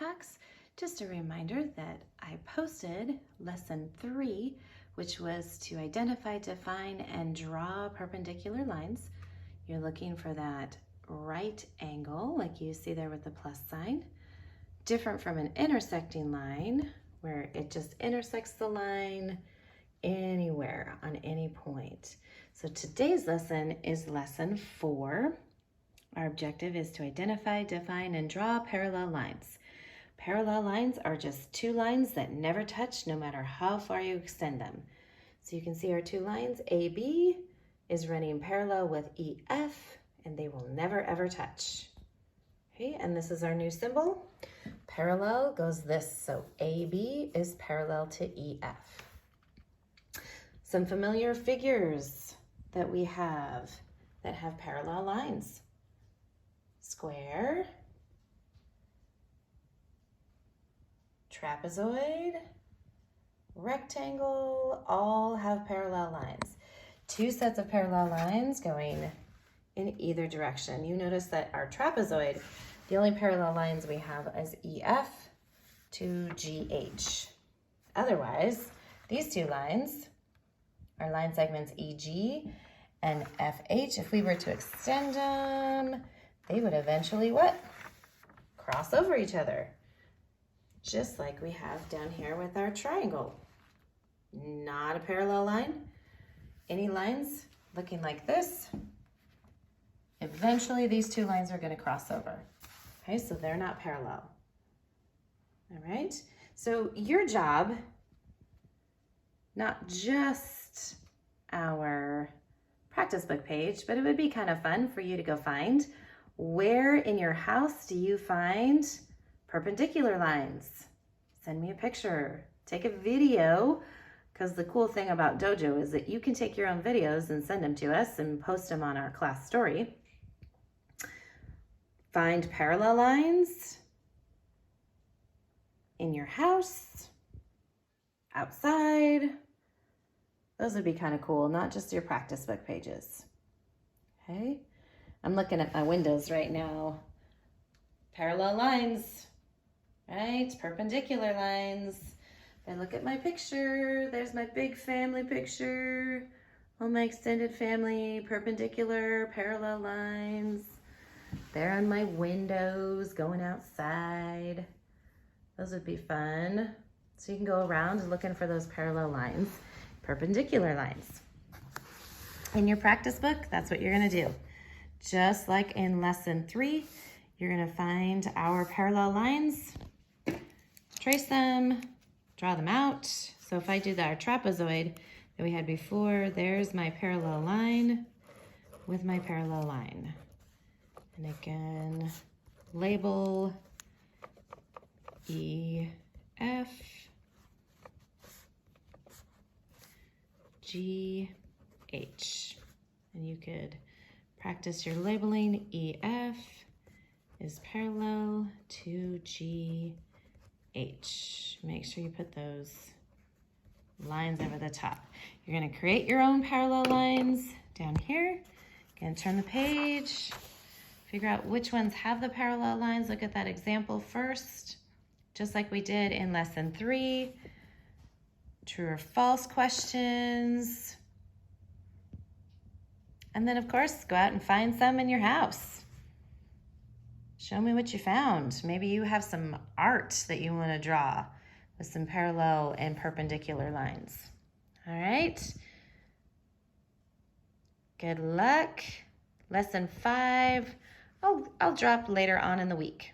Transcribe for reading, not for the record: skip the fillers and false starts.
Hacks. Just a reminder that I posted lesson 3, which was to identify, define, and draw perpendicular lines. You're looking for that right angle, like you see there with the plus sign, different from an intersecting line, where it just intersects the line anywhere on any point. So today's lesson is lesson 4. Our objective is to identify, define, and draw parallel lines. Parallel lines are just two lines that never touch no matter how far you extend them. So you can see our two lines, AB is running parallel with EF, and they will never ever touch. Okay, and this is our new symbol. Parallel goes this, so AB is parallel to EF. Some familiar figures that we have that have parallel lines. Square, trapezoid, rectangle, all have parallel lines. Two sets of parallel lines going in either direction. You notice that our trapezoid, the only parallel lines we have is EF to GH. Otherwise, these two lines are line segments EG and FH. If we were to extend them, they would eventually what? Cross over each other. Just like we have down here with our triangle. Not a parallel line. Any lines looking like this, eventually these two lines are going to cross over. Okay, so they're not parallel. All right, so your job, not just our practice book page, but it would be kind of fun for you to go find where in your house do you find perpendicular lines. Send me a picture, take a video, because the cool thing about Dojo is that you can take your own videos and send them to us and post them on our class story. Find parallel lines in your house, outside. Those would be kind of cool, not just your practice book pages. Okay, I'm looking at my windows right now. Parallel lines, right? Perpendicular lines. And look at my picture. There's my big family picture. All my extended family, perpendicular, parallel lines. They're on my windows, going outside. Those would be fun. So you can go around looking for those parallel lines, perpendicular lines. In your practice book, that's what you're gonna do. Just like in lesson 3, you're gonna find our parallel lines, trace them, draw them out. So if I do our trapezoid that we had before, there's my parallel line with my parallel line. And again, label EF, GH. And you could practice your labeling. EF is parallel to GH. Make sure you put those lines over the top. You're going to create your own parallel lines down here. Again, turn the page. Figure out which ones have the parallel lines. Look at that example first, just like we did in lesson 3. True or false questions. And then, of course, go out and find some in your house. Show me what you found. Maybe you have some art that you want to draw with some parallel and perpendicular lines. All right. Good luck. Lesson 5. I'll drop later on in the week.